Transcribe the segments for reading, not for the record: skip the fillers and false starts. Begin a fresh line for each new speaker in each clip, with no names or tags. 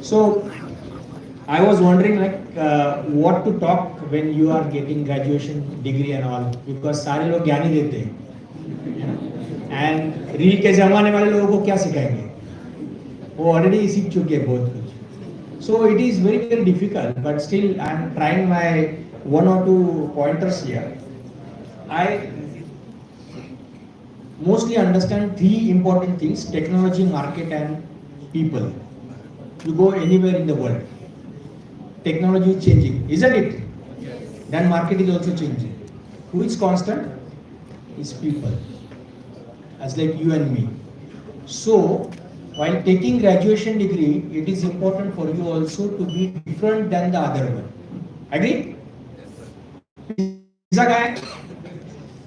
So I was wondering what to talk when you are getting graduation degree and all, because सारे लोग ज्ञान ही देते हैं and reel के जमाने वाले लोगों को क्या सिखाएंगे, वो ऑलरेडी सीख चुके हैं बहुत कुछ. So it is very very difficult, but still I am trying my one or two pointers here. I mostly understand three important things: technology, market, and people. You go anywhere in the world, technology is changing, isn't it? Yes. Then market is also changing. Who is constant? Is people, as like you and me. So while taking graduation degree, it is important for you also to be different than the other one. Agree? Pizza guy.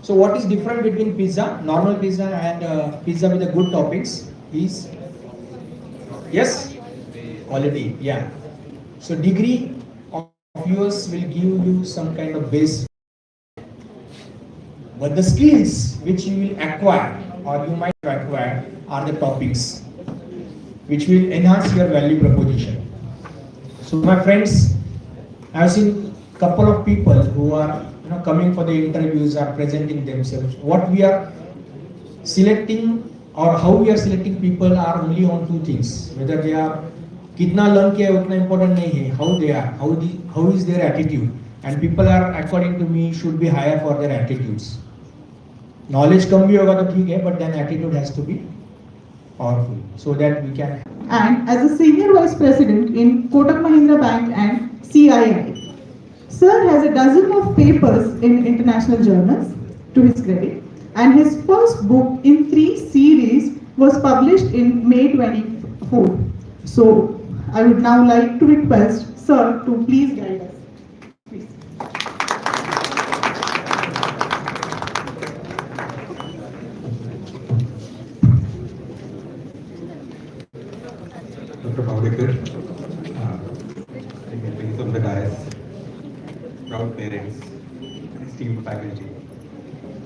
So what is different between pizza, normal pizza, and pizza with the good toppings is, yes, quality. Yeah. So degree of yours will give you some kind of base, but the skills which you will acquire or you might acquire are the topics which will enhance your value proposition. So my friends, I have seen couple of people who are coming for the interviews, are presenting themselves. What we are selecting or how we are selecting people are only on two things: whether they are कितना learn किया है उतना important नहीं है, how they are, how is their attitude. And people are, according to me, should be higher for their attitudes. Knowledge कम भी होगा तो ठीक है, but then attitude has to be powerful so that we can.
And as a senior vice president in Kotak Mahindra Bank and CII, Sir has a dozen of papers in international journals to his credit, and his first book in 3 series was published in May 24. So I would now like to request Sir to please guide us. Please.
Dr. Bhavdekar, please on the dais, proud parents, esteemed faculty,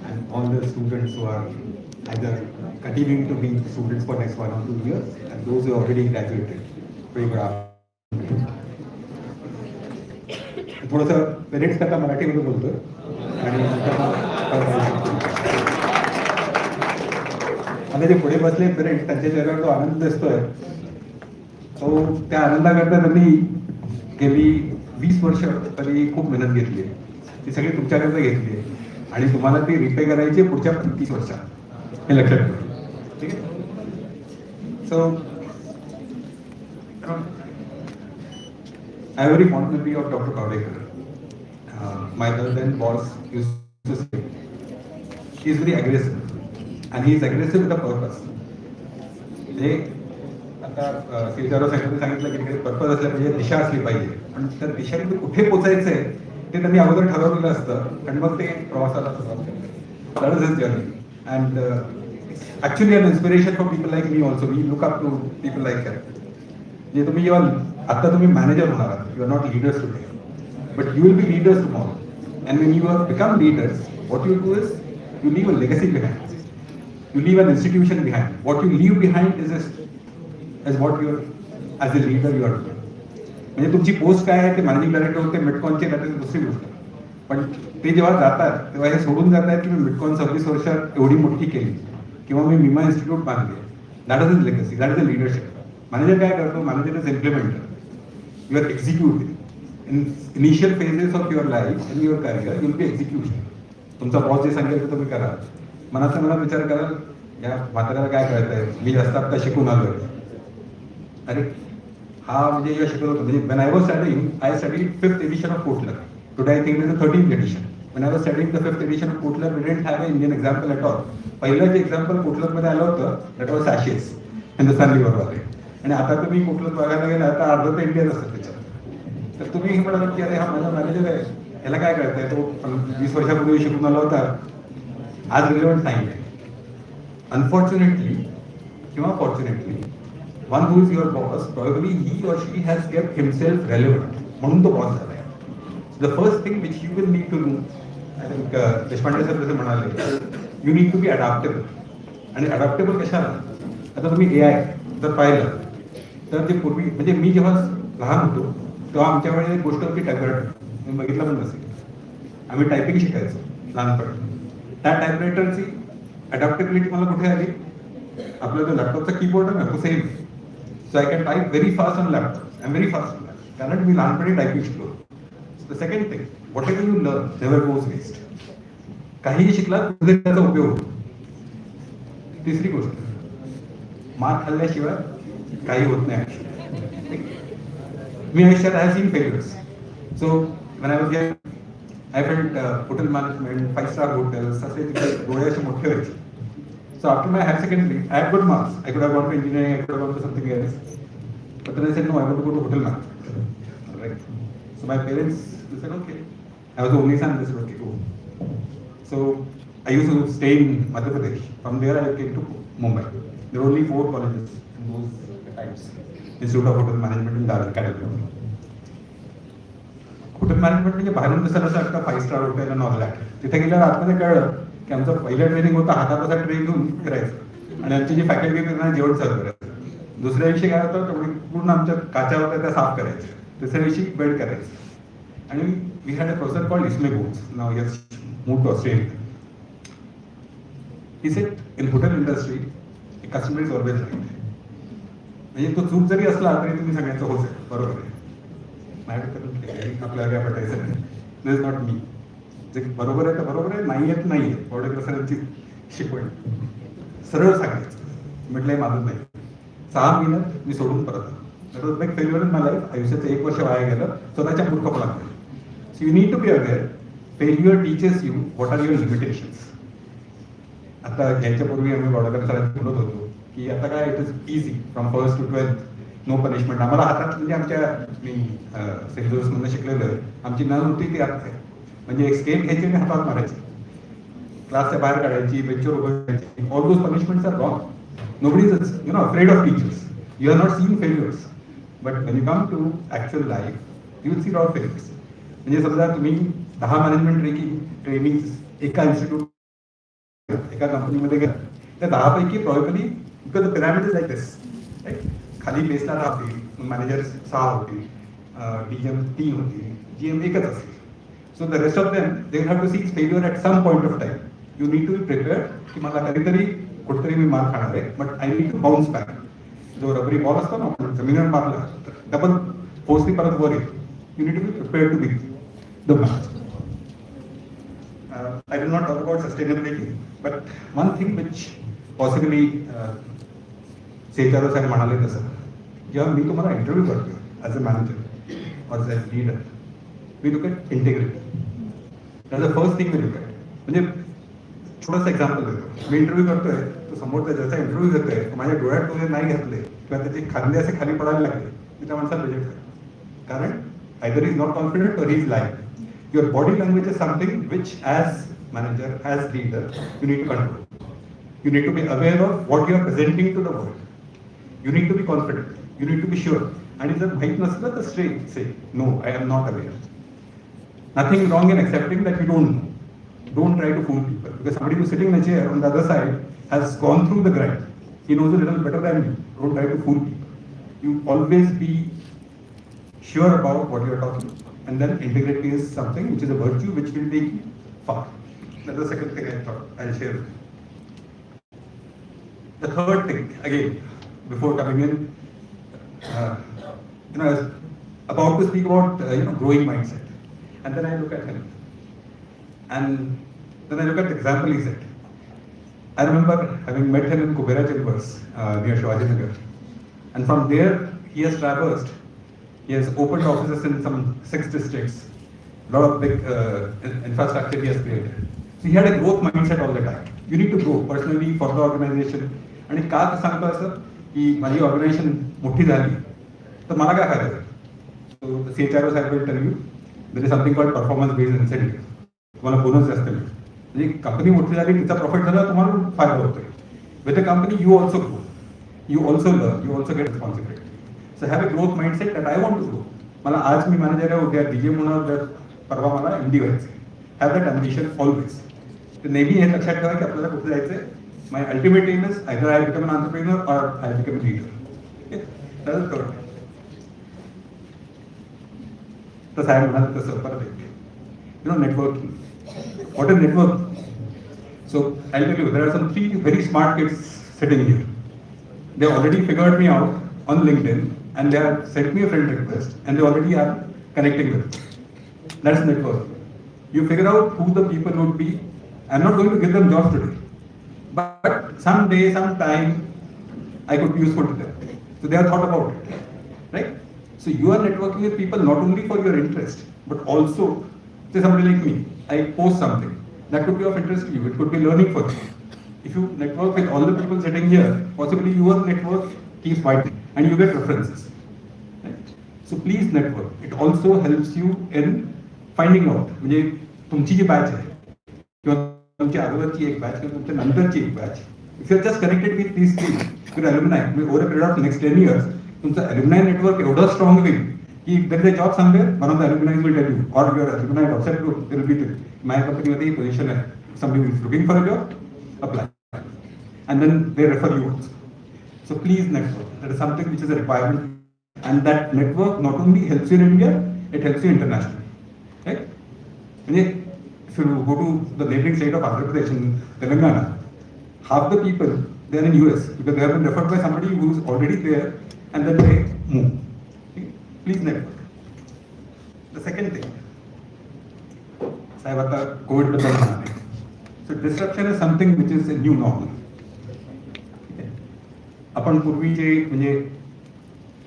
and all the students who are either continuing to be students for next 1 or 2 years, and those who already graduated. Very good afternoon. थोडंसं parents करता मराठीमध्ये बोलतो आणि आता जे पुढे बसले parents, त्यांच्या चेहऱ्यावर जो आनंद दिसतोय, तो त्या आनंदाकरता त्यांनी गेली 20 वर्ष तरी खूप मेहनत घेतली आहे. ती सगळी तुमच्याकरता घेतली आहे आणि तुम्हाला ती रिपे करायची पुढच्या 35 वर्षात, हे लक्षात ठेवा. ठीक आहे. सो I have a very fond memory of Dr. Kavdekar. My then boss used to say, he is very aggressive, and he is aggressive with a purpose. हे आता सीताराव साहेबांनी सांगितलं की पर्पज असल्या पाहिजे, दिशा असली पाहिजे, पण त्या दिशेने कुठे पोचायचं आहे ते त्यांनी अगोदर ठरवलेलं असतं आणि मग ते प्रवासाला सुरुवात करतात. That is his journey, and actually an inspiration for people like me also. We look up to people like that. जे तुम्ही जेव्हा आता तुम्ही मॅनेजर होणार आहात, you are not leaders today, but you will be leaders tomorrow. And when you become leaders, what you do is you leave a legacy behind, you leave an institution behind. What you leave behind is what you as a leader you are doing. म्हणजे तुमची post काय आहे, ते managing director होते मिडकॉनचे, त्याची दुसरी गोष्ट. पण ते जेव्हा जातात तेव्हा हे सोडून जातात की मी मिडकॉन 26 वर्षात एवढी मोठी केली किंवा मी मिमा इन्स्टिट्यूट बांधले. That is legacy, that is a leadership. Manager काय करतो, manager is implementer. You are executive. In initial phases of your life in your career you'll be execution. तुमचा बॉस जे सांगेल ते तुम्ही करा. मनाचा मनात विचार कराल, या म्हाताऱ्याला काय कळतंय, मी जास्त आत्ता शिकून आलोय. अरे हा म्हणजे जेव्हा शिकत होतो, म्हणजे when I was studying, I studied 5th edition of Kotler. Today I think it is the 13th edition. When I was studying the 5th edition of Kotler, we didn't have an Indian example at all. पहिलं जे example कोटलरमध्ये आलं होतं, that was sachets, Hindustan लिव्हरवाले. आणि आता तुम्ही कुठलं बघायला गेलं, आता अर्ध तर इंडियन असतं त्याच्यात. तर तुम्ही म्हणाल की अरे हा माझा मॅनेजर आहे, याला काय कळतंय, तो 20 वर्षापूर्वी शिकून आला होता, आज रिलेव्हंट नाही आहे. अनफॉर्च्युनेटली किंवा fortunately, one who is your boss, probably he or she has kept himself relevant, म्हणून तो बॉस झाला आहे. The first thing which you will need to do, I think Deshpande sir जसे म्हणाले, you need to be adaptable. आणि adaptable कशाला, आता तुम्ही AI जर पाहिलं तर ते पूर्वी म्हणजे मी जेव्हा लहान होतो तेव्हा आमच्या वेळेस एक गोष्ट होती टायपरायटर. मी बघितलं पण नसेल. आम्ही टायपिंग शिकायचो लहानपणी. त्या टायपरायटरची अडॅप्टेबिलिटी मला कुठे आली? आपला जो लॅपटॉपचा कीबोर्ड आहे ना तो same. So I can type very fast on laptop. I am very fast on laptop. कारण मी लहानपणी टायपिंग शिकलो. The second thing, whatever you learn never goes waste. काहीही शिकला तर त्याचा उपयोग होतो. तिसरी गोष्ट, मार खाल्ल्याशिवाय काही होत नाही. मी आयुष्यात I have seen failures. So when I was young I felt hotel management, 5-star hotels, असे तिकडे डोळे असे मोठे व्हायचे. So after my higher secondary, I had good marks. I could have gone to engineering, I could have gone to something else. But then I said, no, I want to go to hotel management. Right? So my parents said, okay. I was the only son, they said, okay, go. So I used to stay in Madhya Pradesh. From there I came to Mumbai. There were only 4 colleges in those times. Institute of Hotel Management in Dadar Academy. Hotel Management म्हणजे बाहेरून दिसायला असं वाटतं 5-star hotel and all that. तिथे गेल्यावर आतमध्ये कळलं की आमचं पहिलं ट्रेनिंग होतं हातात असा ट्रेन घेऊन फिरायचं आणि आमची जी फॅकल्टी त्यांना जेवण सर्व करायचं. दुसऱ्या दिवशी काय होतं तेवढी पूर्ण आमच्या काच्या होत्या त्या साफ करायच्या. तिसऱ्या दिवशी बेड करायचं. आणि we had a professor called इसमे बोन्स. नाव yes moved to Australia. He said in hotel industry customer is always right. म्हणजे तो चूक जरी असला तरी तुम्ही सगळ्यांचं होत आहे. बरोबर आहे. आपल्याला काय पटायचं नाही. This is not me. जे बरोबर आहे तर बरोबर आहे, नाही येत नाही आहे. ऑर्डर सरांची शिकवण सरळ सांगायचं. म्हटलंय माझं नाही. 6 महिन्यात मी सोडून परत आलो. That was big failure in my life. आयुष्याचं 1 वर्ष वाया गेलं स्वतःच्या मूर्खपणामुळे. So you need to be aware. Failure teaches you what are your limitations. आता याच्यापूर्वी आम्ही वडोदरा सरांशी बोलत होतो की आता काय it is easy from 1st to 12th. No punishment. आम्हाला हातात म्हणजे आमच्या मी सेंट जोसेफमधून शिकलेलो आहे. आमची नन होती ती हात आहे. म्हणजे एक स्केल घ्यायची आणि हातात मारायची. क्लासच्या बाहेर काढायची, बेंचवर उभं करायची. All those punishments are wrong. Nobody is afraid of teachers. You are not seen failures. But when you come to actual life you will see lot failures. म्हणजे समजा तुम्ही 10 मॅनेजमेंट ट्रेनिंग एका इन्स्टिट्यूट एका कंपनीमध्ये गेला त्या 10 पैकी probably because the pyramid is like this. Right? खाली बेसला राहतील, मॅनेजर 6 होतील, DGM 3 होतील, GM एकच असेल. So the rest of them they have to see failure at some point of time. You need to be prepared की मला कधीतरी कुठेतरी मी मार खाणार आहे. But I need to bounce back. जो रबरी बॉल असतो ना जमिनीवर मारला तर डबल फोर्सनी परत वर येतो. You need to be prepared to be the match. I will not talk about sustainability, but one thing which possibly CHRO साहेब म्हणाले तसं, जेव्हा मी तुम्हाला इंटरव्ह्यू करतो as a manager or as a leader, we look at integrity. That the first thing we look at. म्हणजे छोटंसं example देतो. मी इंटरव्ह्यू करतोय, तो समोरचा ज्याचा इंटरव्ह्यू घेतोय माझ्या डोळ्यात डोळे नाही घातले किंवा त्याचे खांदे असे खाली पडायला लागले की त्या माणसाला रिजेक्ट करतो. कारण either is not confident or he is lying. Your body language is something which as manager, as leader, you need to control. You need to be aware of what you are presenting to the world. You need to be confident. You need to be sure. And if माहित नसलं तर straight say, no, I am not aware. Nothing wrong in accepting that you don't know. Don't try to fool people. Because somebody who's sitting in a chair on the other side has gone through the grind. He knows a little better than you. Don't try to fool people. You always be sure about what you are talking about. And then integrity is something which is a virtue which will take you far. That's the second thing I thought I'll share with you. The third thing, again, before coming in, I was about to speak about growing mindset, and then I look at him, and then I look at the example he set. I remember having met him in Kubera Chambers near Shivajinagar, and from there he has traversed. He has opened offices in some 6 districts. A lot of big infrastructure he has created. So he had a growth mindset all the time. You need to grow personally for the organization. आणि का सांगतो असं की माझी organisation मोठी झाली तर मला काय फायदा झाला. सो CHRO साहेब will tell you there is something called performance based incentive. तुम्हाला बोनस जास्त मिळेल. म्हणजे कंपनी मोठी झाली तिचा प्रॉफिट झाला तुम्हाला फायदा होतोय. With the company you also grow. You also learn. You also get responsibility. So have a growth mindset that I want to grow. मला आज मी मॅनेजर आहे, उद्या DGM होणार, परवा मला MD व्हायचं. Have that ambition always. तर नेहमी हे लक्षात ठेवा की आपल्याला कुठे जायचंय. My ultimate aim is either I become an entrepreneur or I become a leader. Okay? That is third. The side one, the super big. Networking. What is networking? So I'll tell you, there are some 3 very smart kids sitting here. They already figured me out on LinkedIn and they have sent me a friend request and they already are connecting with me. That's networking. You figure out who the people would be. I'm not going to give them jobs today. But someday, sometime, I could be useful to them. So they have thought about it. Right? So you are networking with people not only for your interest, but also, say somebody like me, I post something. That could be of interest to you. It could be learning for you. If you network with all the people sitting here, possibly your network keeps widening and you get references. Right? So please network. It also helps you in finding out. म्हणजे तुमची जी batch आहे किंवा तुमच्या अगोदरची एक batch किंवा तुमच्या नंतरची एक batch, if you are just connected with these three your alumni, over a period of next 10 years तुमचं अल्युमिनाय नेटवर्क एवढं स्ट्रॉंग होईल की if there is a job somewhere, one of the alumni will tell you, or your alumni WhatsApp group will be माझ्या कंपनीमध्ये ही position आहे, somebody is looking for a job, apply, and then they refer you also. So please network. That is something which is a requirement, and that network not only helps you in India, it helps you internationally. Right? And if you go to the neighboring state of Andhra Pradesh in Telangana, half the people they are in US because they have been referred by somebody who is already there, and then they move. Okay? Please network. The second thing, साहेब आता Covid बद्दल म्हणाले. So disruption is something which is a new normal. आपण पूर्वी जे म्हणजे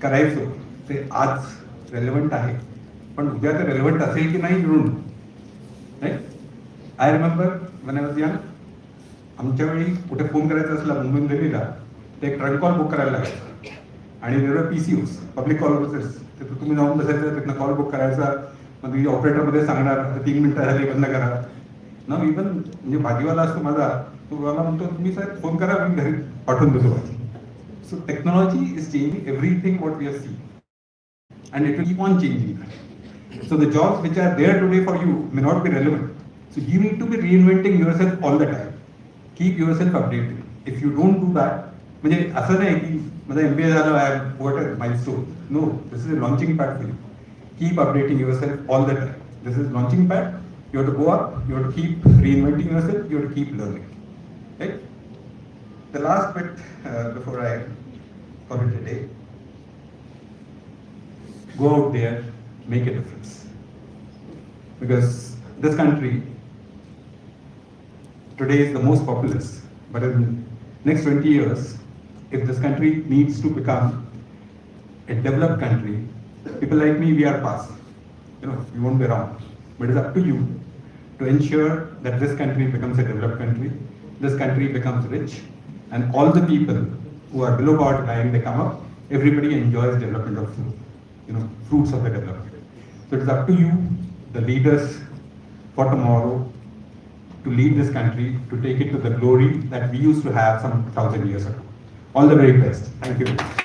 करायचो ते आज relevant आहे, पण उद्या ते रेलेव्हंट असेल की नाही मिळून. Right? I remember when I was young, आमच्या वेळी कुठे फोन करायचा असला मुंबईहून दिल्लीला, ते एक ट्रंक कॉल बुक करायला लागायचं आणि वेगळं PCOs, पब्लिक कॉल ऑफिसेस, तिथं तुम्ही जाऊन बसायचं, तिथनं कॉल बुक करायचा, मग तुम्ही ऑपरेटरमध्ये सांगणार 3 मिनिटं झाली बंद करा ना. इव्हन म्हणजे भाजीवाला असतो माझा, तो मला म्हणतो तुम्ही साहेब फोन करा, मी घरी पाठवून देतो भाजी. So technology is changing everything what we have seen, and it will keep on changing. So the jobs which are there today for you may not be relevant. So you need to be reinventing yourself all the time. Keep yourself updated. If you don't do that, म्हणजे असं नाही की माझा MBA झालं, I have got a milestone. No, this is a launching pad for you. Keep updating yourself all the time. This is launching pad. You have to go up. You have to keep reinventing yourself. You have to keep learning. Right? The last bit before I call it a day, go out there, make a difference. Because this country today is the most populous, but in next 20 years, if this country needs to become a developed country, people like me, we are past. We won't be around. But it's up to you to ensure that this country becomes a developed country, this country becomes rich, and all the people who are below poverty line, they come up, everybody enjoys development of food, fruits of the development. So it is up to you, the leaders for tomorrow, to lead this country, to take it to the glory that we used to have some 1,000 years ago. All the very best. Thank you.